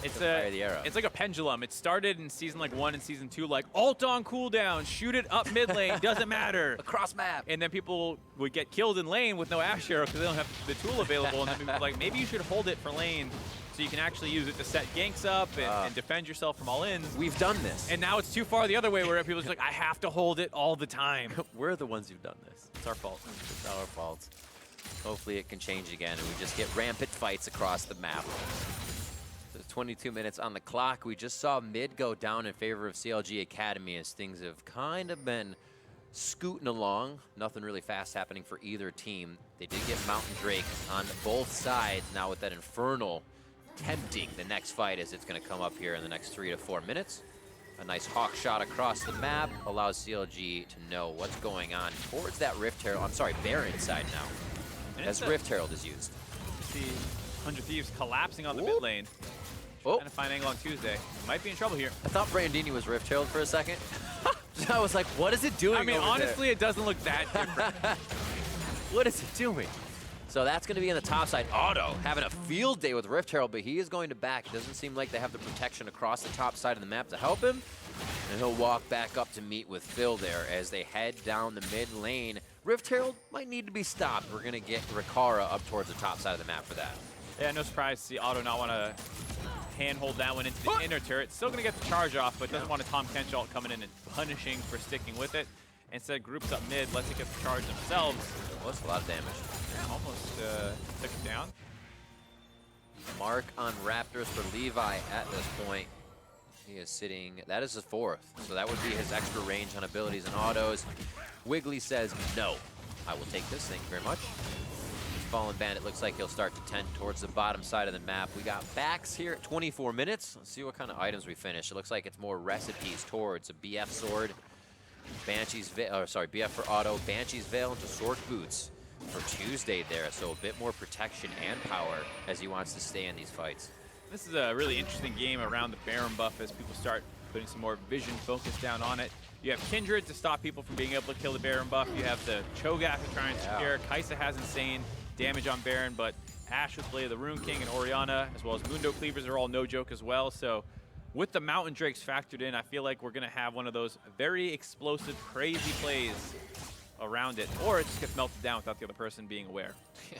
[SPEAKER 2] It's
[SPEAKER 1] fire the arrow.
[SPEAKER 2] It's like a pendulum. It started in season 1 and season 2, like ult on cooldown, shoot it up mid lane, doesn't matter.
[SPEAKER 1] Across map.
[SPEAKER 2] And then people would get killed in lane with no Ashe arrow because they don't have the tool available. And then people were like, maybe you should hold it for lane so you can actually use it to set ganks up and defend yourself from all ins.
[SPEAKER 1] We've done this.
[SPEAKER 2] And now it's too far the other way where people are just like, I have to hold it all the time.
[SPEAKER 1] We're the ones who've done this.
[SPEAKER 2] It's our fault.
[SPEAKER 1] It's our fault. Hopefully it can change again and we just get rampant fights across the map. There's 22 minutes on the clock. We just saw mid go down in favor of CLG Academy as things have kind of been scooting along. Nothing really fast happening for either team. They did get Mountain Drake on both sides now with that Infernal tempting the next fight as it's going to come up here in the next 3 to 4 minutes. A nice hawk shot across the map allows CLG to know what's going on towards that Rift Herald. I'm sorry, Baron side now.
[SPEAKER 2] And
[SPEAKER 1] As Rift Herald is used.
[SPEAKER 2] See 100 Thieves collapsing on the mid lane. Trying to find angle on Tuesday. Might be in trouble here.
[SPEAKER 1] I thought Brandini was Rift Herald for a second. I was like, what is it doing?
[SPEAKER 2] I mean,
[SPEAKER 1] over
[SPEAKER 2] honestly,
[SPEAKER 1] there?
[SPEAKER 2] it doesn't look that different.
[SPEAKER 1] What is it doing? So that's going to be on the top side. Otto having a field day with Rift Herald, but he is going to back. It doesn't seem like they have the protection across the top side of the map to help him. And he'll walk back up to meet with Phil there as they head down the mid lane. Rift Herald might need to be stopped. We're going to get Rikara up towards the top side of the map for that.
[SPEAKER 2] Yeah, no surprise to see Otto not want to handhold that one into the inner turret. Still going to get the charge off, but doesn't want a Tahm Kench ult coming in and punishing for sticking with it. Instead, groups up mid, lets it get the charge themselves.
[SPEAKER 1] Well, that's a lot of damage.
[SPEAKER 2] Yeah, almost took it down.
[SPEAKER 1] Mark on Raptors for Levi at this point. He is sitting, that is his 4th. So that would be his extra range on abilities and autos. Wiggly says, no, I will take this, thank you very much. Fallen Bandit looks like he'll start to tend towards the bottom side of the map. We got backs here at 24 minutes. Let's see what kind of items we finish. It looks like it's more recipes towards a BF sword, Banshee's Veil, BF for Auto, Banshee's Veil into Sword Boots for Tuesday there. So a bit more protection and power as he wants to stay in these fights. This
[SPEAKER 2] is a really interesting game around the Baron buff as people start putting some more vision focus down on it. You have Kindred to stop people from being able to kill the Baron buff. You have the Cho'Gath to try and secure. Kaisa has insane damage on Baron, but Ashe with Blade of the Rune King and Orianna, as well as Mundo Cleavers, are all no joke as well. So with the Mountain Drakes factored in, I feel like we're going to have one of those very explosive, crazy plays around it, or it just gets melted down without the other person being aware.
[SPEAKER 1] Yeah.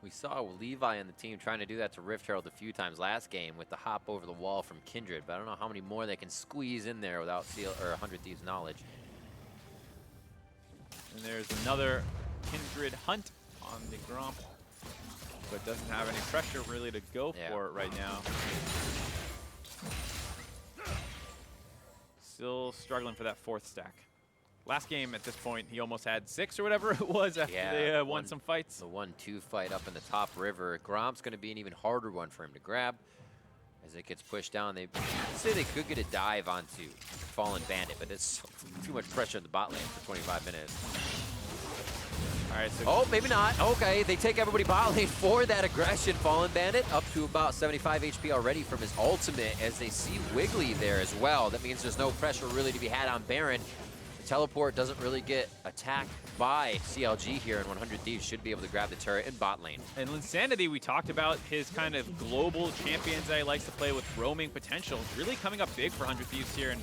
[SPEAKER 1] We saw Levi and the team trying to do that to Rift Herald a few times last game with the hop over the wall from Kindred, but I don't know how many more they can squeeze in there without 100 Thieves knowledge.
[SPEAKER 2] And there's another Kindred hunt on the Gromp, but doesn't have any pressure really to go for it right now. Still struggling for that 4th stack. last game at this point, he almost had 6 or whatever it was after they won some fights.
[SPEAKER 1] The 1-2 fight up in the top river. Gromp's going to be an even harder one for him to grab. As it gets pushed down, they say they could get a dive onto Fallen Bandit, but it's too much pressure in the bot lane for 25 minutes.
[SPEAKER 2] All right, so
[SPEAKER 1] oh, maybe not. Okay, they take everybody bot lane for that aggression. Fallen Bandit up to about 75 HP already from his ultimate as they see Wiggly there as well. That means there's no pressure really to be had on Baron. The teleport doesn't really get attacked by CLG here, and 100 Thieves should be able to grab the turret in bot lane.
[SPEAKER 2] And Linsanity, we talked about his kind of global champions that he likes to play with roaming potential. Really coming up big for 100 Thieves here, and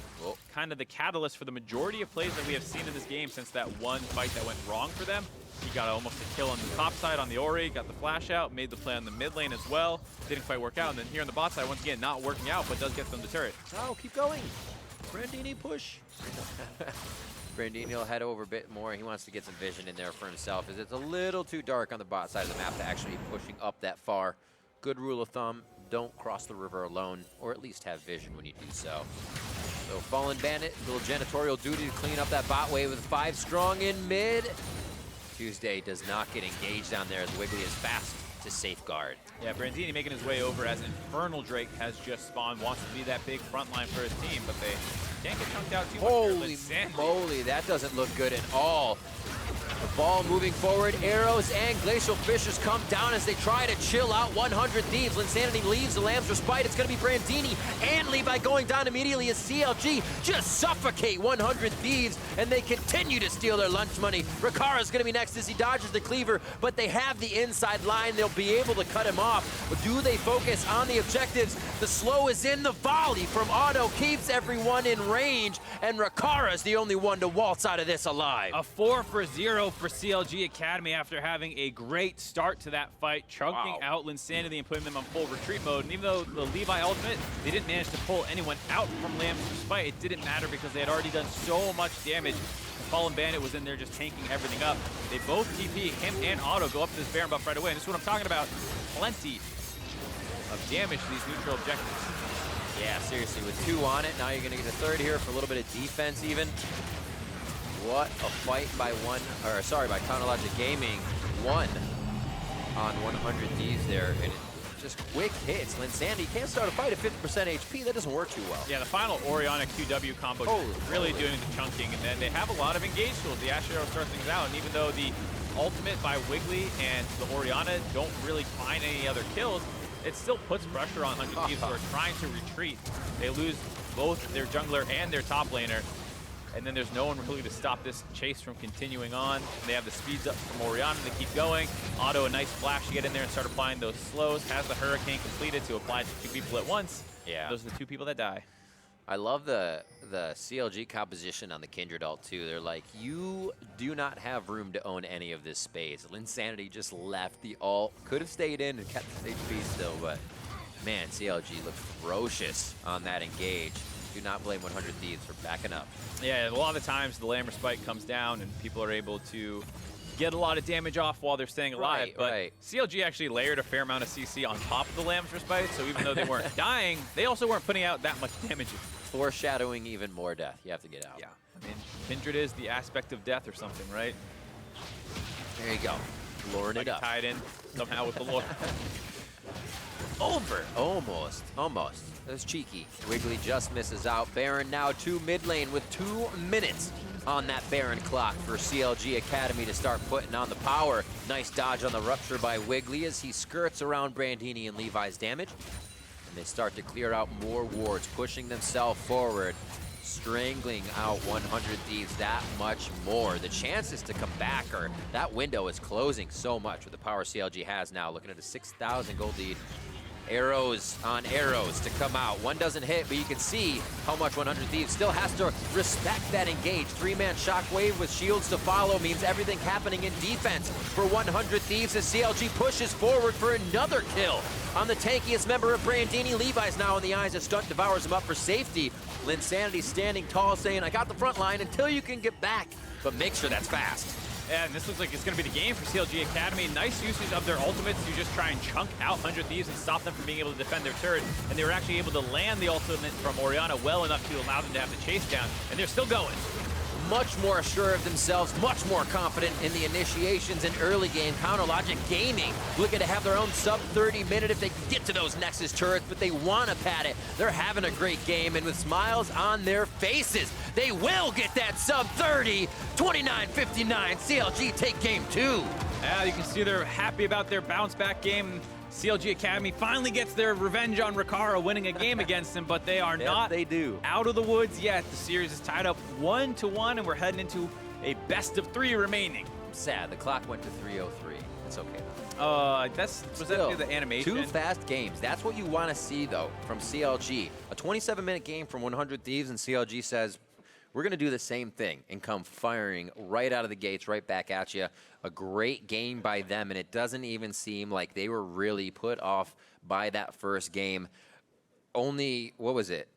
[SPEAKER 2] kind of the catalyst for the majority of plays that we have seen in this game since that one fight that went wrong for them. He got almost a kill on the top side on the Ori, got the flash out, made the play on the mid lane as well. Didn't quite work out, and then here on the bot side, once again, not working out, but does get them the turret.
[SPEAKER 1] Oh, keep going. Brandini push. Brandini will head over a bit more. He wants to get some vision in there for himself, as it's a little too dark on the bot side of the map to actually be pushing up that far. Good rule of thumb, don't cross the river alone, or at least have vision when you do so. So Fallen Bandit, little janitorial duty to clean up that bot wave with 5 strong in mid. Tuesday does not get engaged down there as Wiggly is fast to safeguard.
[SPEAKER 2] Yeah, Brandini making his way over as Infernal Drake has just spawned, wants to be that big front line for his team, but they can't get chunked out too much.
[SPEAKER 1] Holy moly, that doesn't look good at all. The ball moving forward, arrows and glacial fissures come down as they try to chill out 100 Thieves. Linsanity leaves the Lamb's Respite. It's going to be Brandini and Levi going down immediately as CLG just suffocate 100 Thieves, and they continue to steal their lunch money. Ricara's going to be next as he dodges the cleaver, but they have the inside line. They'll be able to cut him off. But do they focus on the objectives? The slow is in. The volley from Otto keeps everyone in range, and Ricara's the only one to waltz out of this alive.
[SPEAKER 2] A 4-for-0 for CLG Academy after having a great start to that fight, chunking out Linsanity and putting them on full retreat mode. And even though the Levi ultimate, they didn't manage to pull anyone out from Lamb's Respite, it didn't matter because they had already done so much damage. The Fallen Bandit was in there just tanking everything up. They both TP, him and Otto go up to this Baron buff right away. And this is what I'm talking about. Plenty of damage to these neutral objectives.
[SPEAKER 1] Yeah, seriously, with 2 on it, now you're going to get a third here for a little bit of defense even. What a fight by Chronologic Gaming. 1 on 100 Thieves there, and just quick hits. Linsanity can't start a fight at 50% HP. That doesn't work too well.
[SPEAKER 2] Yeah, the final Oriana QW combo really doing the chunking, and then they have a lot of engage tools. The Ash Arrow starts things out, and even though the ultimate by Wiggly and the Oriana don't really find any other kills, it still puts pressure on 100 Thieves who are trying to retreat. They lose both their jungler and their top laner. And then there's no one really to stop this chase from continuing on. They have the speeds up from Oriana to keep going. Otto, a nice flash to get in there and start applying those slows. Has the Hurricane completed to apply to 2 people at once.
[SPEAKER 1] Yeah.
[SPEAKER 2] Those are the 2 people that die.
[SPEAKER 1] I love the CLG composition on the Kindred ult too. They're like, you do not have room to own any of this space. Linsanity just left the ult. Could have stayed in and kept his HP still, but man, CLG looked ferocious on that engage. Do not blame 100 Thieves for backing up.
[SPEAKER 2] Yeah, a lot of the times the Lamb Respite comes down and people are able to get a lot of damage off while they're staying alive. But CLG actually layered a fair amount of CC on top of the Lamb's Respite, so even though they weren't dying, they also weren't putting out that much damage.
[SPEAKER 1] Foreshadowing even more death. You have to get out.
[SPEAKER 2] Yeah, I mean, Kindred is the aspect of death or something, right?
[SPEAKER 1] There you go. Luring it up.
[SPEAKER 2] Tied in somehow with the lore.
[SPEAKER 1] Over. Almost. That's cheeky. Wiggly just misses out. Baron now to mid lane with 2 minutes on that Baron clock for CLG Academy to start putting on the power. Nice dodge on the rupture by Wiggly as he skirts around Brandini and Levi's damage. And they start to clear out more wards, pushing themselves forward, strangling out 100 Thieves that much more. The chances to come back, or that window is closing so much with the power CLG has now. Looking at a 6,000 gold lead. Arrows on arrows to come out. One doesn't hit, but you can see how much 100 Thieves still has to respect that engage. 3-man shockwave with shields to follow means everything happening in defense for 100 Thieves as CLG pushes forward for another kill on the tankiest member of Brandini. Levi's now in the eyes as Stunt devours him up for safety. Linsanity standing tall saying, I got the front line until you can get back, but make sure that's fast.
[SPEAKER 2] Yeah, and this looks like it's going to be the game for CLG Academy. Nice usage of their ultimates to just try and chunk out 100 Thieves and stop them from being able to defend their turret. And they were actually able to land the ultimate from Oriana well enough to allow them to have the chase down. And they're still going.
[SPEAKER 1] much more sure of themselves, much more confident in the initiations and early game. Counterlogic Gaming looking to have their own sub-30 minute if they can get to those Nexus turrets, but they want to pad it. They're having a great game, and with smiles on their faces, they will get that sub-30. 29-59, CLG take game 2.
[SPEAKER 2] Yeah, you can see they're happy about their bounce-back game. CLG Academy finally gets their revenge on Riccara winning a game against them, but they are not out of the woods yet. The series is tied up 1-1, and we're heading into a best-of-3 remaining.
[SPEAKER 1] Sad, the clock went to 3:03. It's okay.
[SPEAKER 2] Was that the animation?
[SPEAKER 1] 2 fast games. That's what you want to see, though, from CLG. A 27-minute game from 100 Thieves, and CLG says, we're going to do the same thing and come firing right out of the gates, right back at you. A great game by them, and it doesn't even seem like they were really put off by that first game. Only, what was it?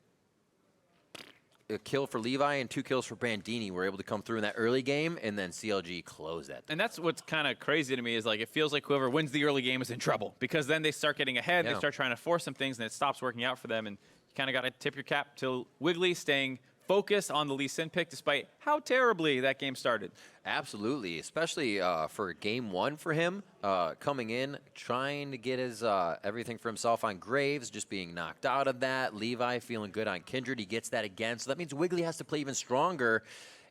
[SPEAKER 1] A kill for Levi and 2 kills for Brandini were able to come through in that early game, and then CLG closed that.
[SPEAKER 2] And that's what's kind of crazy to me is, like, it feels like whoever wins the early game is in trouble, because then they start getting ahead, they start trying to force some things, and it stops working out for them. And you kind of got to tip your cap to Wiggly staying focus on the Lee Sin pick despite how terribly that game started.
[SPEAKER 1] Absolutely, especially for game 1 for him, coming in, trying to get his everything for himself on Graves, just being knocked out of that. Levi feeling good on Kindred, he gets that again. So that means Wiggly has to play even stronger.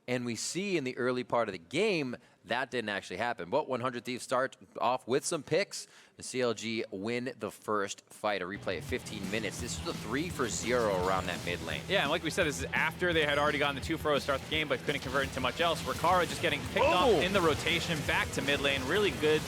[SPEAKER 1] And we see in the early part of the game, that didn't actually happen. But 100 Thieves start off with some picks. The CLG win the first fight, a replay of 15 minutes. This was a 3-for-0 around that mid lane.
[SPEAKER 2] Yeah, and like we said, this is after they had already gotten the 2-for-0 to start the game, but couldn't convert into much else. Riccara just getting picked up in the rotation, back to mid lane. Really good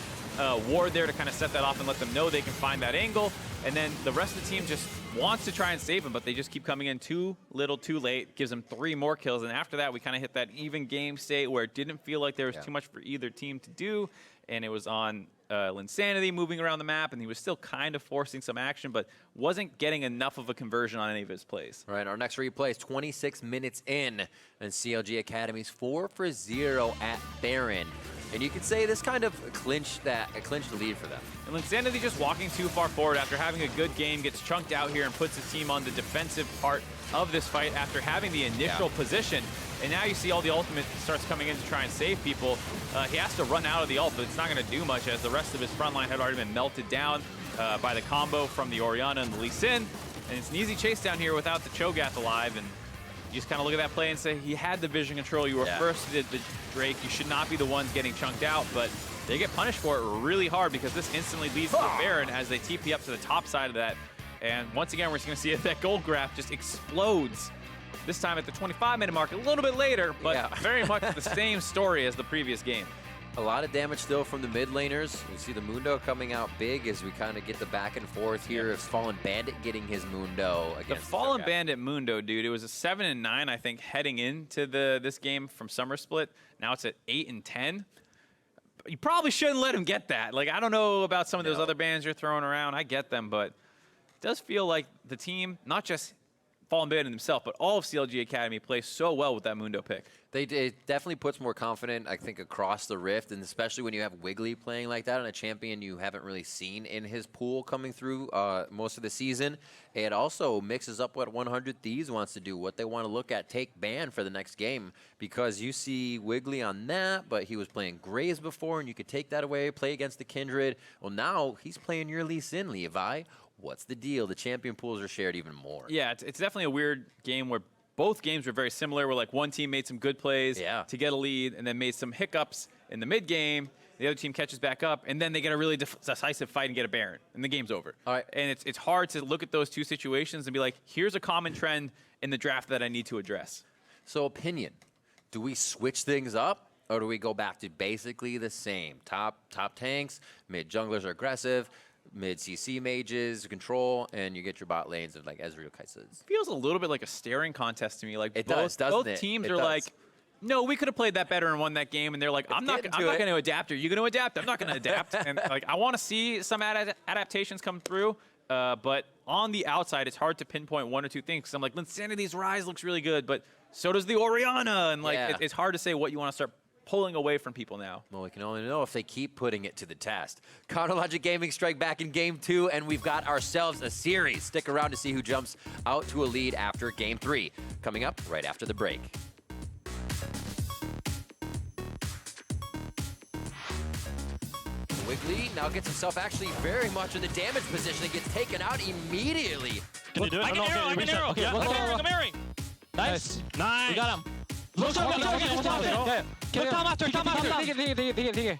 [SPEAKER 2] ward there to kind of set that off and let them know they can find that angle. And then the rest of the team just wants to try and save him, but they just keep coming in too little, too late. Gives them 3 more kills, and after that, we kind of hit that even game state where it didn't feel like there was too much for either team to do, and it was on Linsanity moving around the map, and he was still kind of forcing some action, but wasn't getting enough of a conversion on any of his plays.
[SPEAKER 1] Right, our next replay is 26 minutes in, and CLG Academy's 4-for-0 at Baron. And you could say this kind of clinched the lead for them.
[SPEAKER 2] And Linsanity just walking too far forward after having a good game, gets chunked out here and puts his team on the defensive part of this fight after having the initial position. And now you see all the ultimate starts coming in to try and save people. He has to run out of the ult, but it's not going to do much as the rest of his front line had already been melted down by the combo from the Orianna and the Lee Sin. And it's an easy chase down here without the Cho'Gath alive. And you just kind of look at that play and say, he had the vision control. You were first to the Drake. You should not be the ones getting chunked out, but they get punished for it really hard because this instantly leads to the Baron as they TP up to the top side of that. And once again, we're just going to see that gold graph just explodes. This time at the 25-minute mark, a little bit later, but very much the same story as the previous game.
[SPEAKER 1] A lot of damage still from the mid laners. We see the Mundo coming out big as we kind of get the back and forth here of Fallen Bandit getting his Mundo against
[SPEAKER 2] the Fallen Bandit Mundo, dude. It was a 7-9, I think, heading into this game from Summer Split. Now it's at 8-10. You probably shouldn't let him get that. Like, I don't know about some of those other bans you're throwing around. I get them, but it does feel like the team, not just Fallen Bandit himself, but all of CLG Academy plays so well with that Mundo pick.
[SPEAKER 1] It definitely puts more confidence, I think, across the rift, and especially when you have Wiggly playing like that on a champion you haven't really seen in his pool coming through most of the season. It also mixes up what 100 Thieves wants to do, what they want to look at, take ban for the next game, because you see Wiggly on that, but he was playing Graves before, and you could take that away, play against the Kindred. Well, now he's playing your Lee Sin, Levi. What's the deal? The champion pools are shared even more.
[SPEAKER 2] Yeah, it's definitely a weird game where both games were very similar, where like one team made some good plays to get a lead and then made some hiccups in the mid game. The other team catches back up, and then they get a really decisive fight and get a Baron, and the game's over.
[SPEAKER 1] All right.
[SPEAKER 2] And it's hard to look at those two situations and be like, here's a common trend in the draft that I need to address.
[SPEAKER 1] So opinion, do we switch things up, or do we go back to basically the same? Top tanks, mid junglers are aggressive, mid CC mages control, and you get your bot lanes of like Ezreal Kai'Sas.
[SPEAKER 2] Feels a little bit like a staring contest to me. Like
[SPEAKER 1] it
[SPEAKER 2] both
[SPEAKER 1] does,
[SPEAKER 2] teams are like, no, we could have played that better and won that game, and they're like, I'm not going to adapt. Are you going to adapt? I'm not going to adapt. And like, I want to see some adaptations come through, but on the outside, it's hard to pinpoint one or two things. I'm like, Linsanity's Rise looks really good, but so does the Orianna, and like, it's hard to say what you want to start pulling away from people now.
[SPEAKER 1] Well, we can only know if they keep putting it to the test. Counterlogic Gaming strike back in game 2, and we've got ourselves a series. Stick around to see who jumps out to a lead after game 3. Coming up right after the break. Wiggly now gets himself actually very much in the damage position and gets taken out immediately.
[SPEAKER 4] Can you do it?
[SPEAKER 5] I can arrow, I can arrow.
[SPEAKER 4] Okay,
[SPEAKER 5] I'm arrowing.
[SPEAKER 4] Nice.
[SPEAKER 5] Nice.
[SPEAKER 4] We got him.
[SPEAKER 5] Look top after.
[SPEAKER 4] Come after.
[SPEAKER 6] Digger.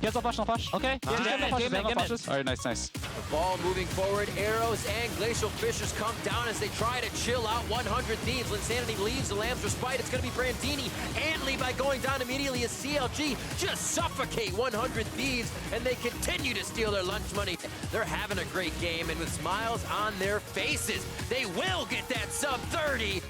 [SPEAKER 6] Get some flash. Okay. Alright, nice.
[SPEAKER 1] The ball moving forward, arrows and Glacial Fissures come down as they try to chill out 100 Thieves. Linsanity leaves the Lamb's Respite. It's going to be Brandini. Hanley by going down immediately as CLG just suffocate 100 Thieves, and they continue to steal their lunch money. They're having a great game, and with smiles on their faces, they will get that sub 30.